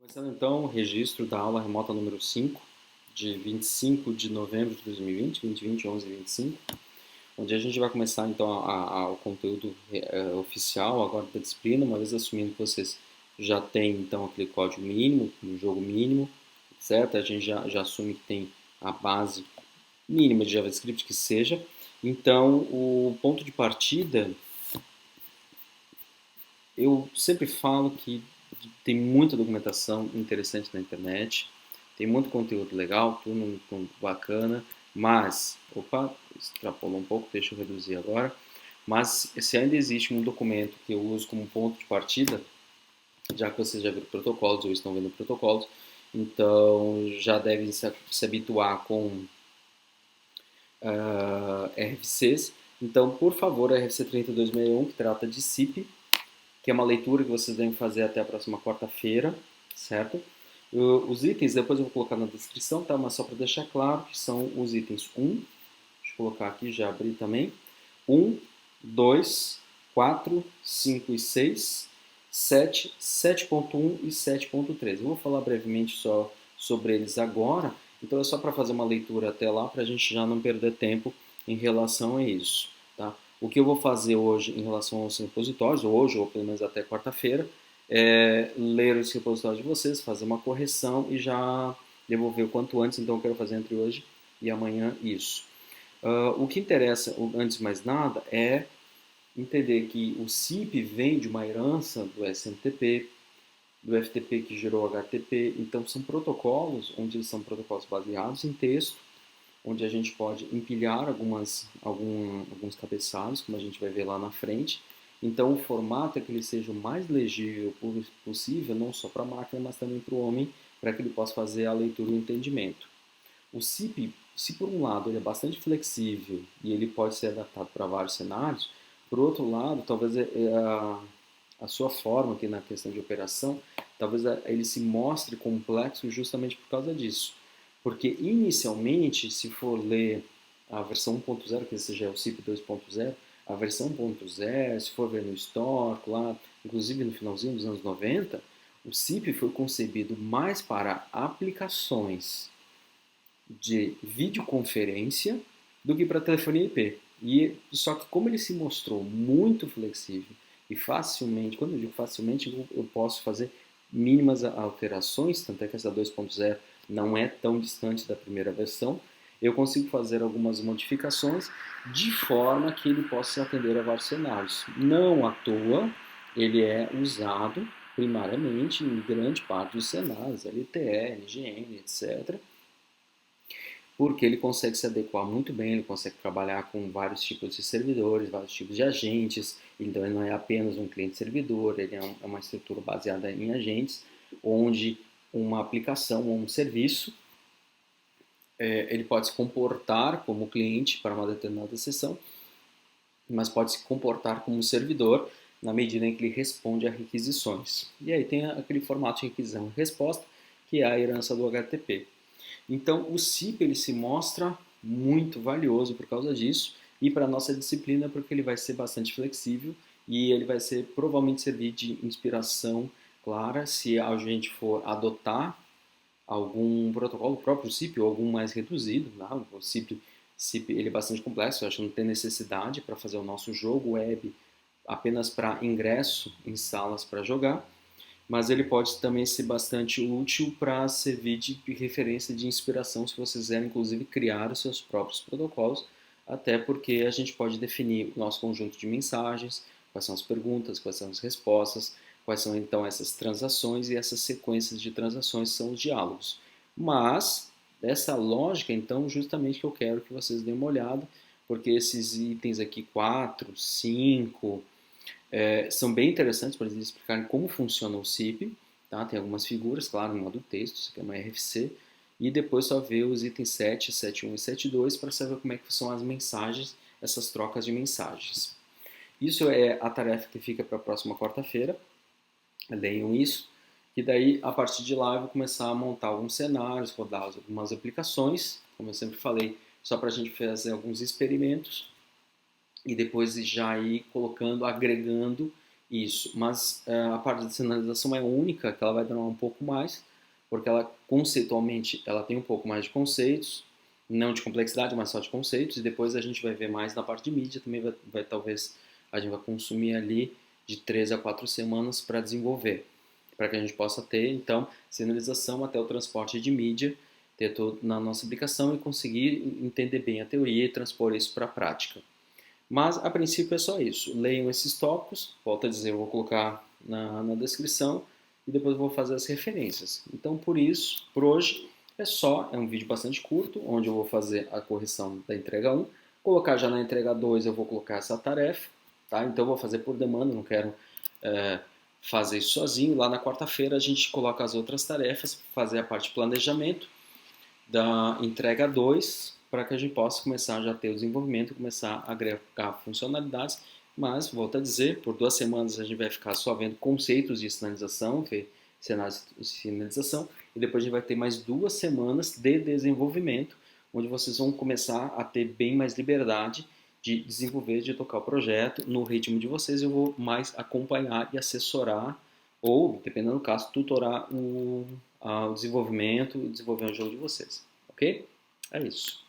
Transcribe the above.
Começando então o registro da aula remota número 5, de 25 de novembro de 2020, 2020, 11 e 25, onde a gente vai começar então o conteúdo oficial agora da disciplina, uma vez assumindo que vocês já têm então aquele código mínimo, um jogo mínimo, certo? A gente já assume que tem a base mínima de JavaScript que seja. Então, o ponto de partida, eu sempre falo que tem muita documentação interessante na internet, tem muito conteúdo legal, tudo muito bacana, mas, opa, extrapolou um pouco, deixa eu reduzir agora, mas se ainda existe um documento que eu uso como ponto de partida, já que vocês já viram protocolos ou estão vendo protocolos, então já devem se habituar com RFCs. Então, por favor, a RFC 3261, que trata de SIP, que é uma leitura que vocês devem fazer até a próxima quarta-feira, certo? Os itens, depois eu vou colocar na descrição, tá? Mas só para deixar claro que são os itens 1, deixa eu colocar aqui, já abri também, 1, 2, 4, 5 e 6, 7, 7.1 e 7.3. Eu vou falar brevemente só sobre eles agora, então é só para fazer uma leitura até lá, para a gente já não perder tempo em relação a isso, tá? O que eu vou fazer hoje em relação aos repositórios, hoje ou pelo menos até quarta-feira, é ler os repositórios de vocês, fazer uma correção e já devolver o quanto antes. Então eu quero fazer entre hoje e amanhã isso. O que interessa, antes de mais nada, é entender que o SIP vem de uma herança do SMTP, do FTP que gerou HTTP. Então são protocolos onde eles são protocolos baseados em texto, onde a gente pode empilhar alguns cabeçalhos, como a gente vai ver lá na frente. Então, o formato é que ele seja o mais legível possível, não só para a máquina, mas também para o homem, para que ele possa fazer a leitura e o entendimento. O SIP, se por um lado ele é bastante flexível e ele pode ser adaptado para vários cenários, por outro lado, talvez a sua forma aqui na questão de operação, talvez ele se mostre complexo justamente por causa disso. Porque inicialmente, se for ler a versão 1.0, que esse já é o SIP 2.0, a versão 1.0, se for ver no histórico lá, inclusive no finalzinho dos anos 90, o SIP foi concebido mais para aplicações de videoconferência do que para telefonia IP. Só que como ele se mostrou muito flexível e facilmente, quando eu digo facilmente, eu posso fazer mínimas alterações, tanto é que essa 2.0 não é tão distante da primeira versão, eu consigo fazer algumas modificações de forma que ele possa atender a vários cenários. Não à toa, ele é usado primariamente em grande parte dos cenários, LTE, NGN, etc., porque ele consegue se adequar muito bem, ele consegue trabalhar com vários tipos de servidores, vários tipos de agentes, então ele não é apenas um cliente-servidor, ele é uma estrutura baseada em agentes, onde uma aplicação ou um serviço ele pode se comportar como cliente para uma determinada sessão, mas pode se comportar como servidor na medida em que ele responde a requisições. E aí tem aquele formato de requisição e resposta, que é a herança do HTTP. Então, o CIP ele se mostra muito valioso por causa disso e para a nossa disciplina porque ele vai ser bastante flexível e ele vai ser provavelmente servir de inspiração clara se a gente for adotar algum protocolo, o próprio CIP ou algum mais reduzido. Né? O CIP ele é bastante complexo, eu acho que não tem necessidade para fazer o nosso jogo web apenas para ingresso em salas para jogar, mas ele pode também ser bastante útil para servir de referência de inspiração se vocês quiserem, inclusive, criar os seus próprios protocolos, até porque a gente pode definir o nosso conjunto de mensagens, quais são as perguntas, quais são as respostas, quais são então essas transações e essas sequências de transações são os diálogos. Mas, essa lógica, então, justamente que eu quero que vocês deem uma olhada, porque esses itens aqui, 4, 5, são bem interessantes para eles explicarem como funciona o CIP, tá? Tem algumas figuras, claro, no modo texto, isso aqui é uma RFC, e depois só ver os itens 7, 7.1 e 7.2 para saber como é que são as mensagens, essas trocas de mensagens. Isso é a tarefa que fica para a próxima quarta-feira, leiam isso, e daí a partir de lá eu vou começar a montar alguns cenários, rodar algumas aplicações, como eu sempre falei, só para a gente fazer alguns experimentos, e depois já ir colocando, agregando Isso, mas a parte de sinalização é única, que ela vai demorar um pouco mais, porque ela conceitualmente ela tem um pouco mais de conceitos, não de complexidade, mas só de conceitos, e depois a gente vai ver mais na parte de mídia, também talvez a gente vai consumir ali de 3 a 4 semanas para desenvolver, para que a gente possa ter, então, sinalização até o transporte de mídia, ter tudo na nossa aplicação e conseguir entender bem a teoria e transpor isso para a prática. Mas, a princípio, é só isso. Leiam esses tópicos, volto a dizer, eu vou colocar na descrição e depois eu vou fazer as referências. Então, por isso, por hoje, é um vídeo bastante curto, onde eu vou fazer a correção da entrega 1. Colocar já na entrega 2, eu vou colocar essa tarefa, tá? Então, eu vou fazer por demanda, não quero fazer isso sozinho. Lá na quarta-feira, a gente coloca as outras tarefas, fazer a parte de planejamento da entrega 2 para que a gente possa começar já a ter o desenvolvimento, começar a agregar funcionalidades, mas, volto a dizer, por 2 semanas a gente vai ficar só vendo conceitos de sinalização, cenários de sinalização, e depois a gente vai ter mais 2 semanas de desenvolvimento, onde vocês vão começar a ter bem mais liberdade de desenvolver, de tocar o projeto no ritmo de vocês. Eu vou mais acompanhar e assessorar, ou, dependendo do caso, tutorar o desenvolvimento e desenvolver o jogo de vocês. Ok? É isso.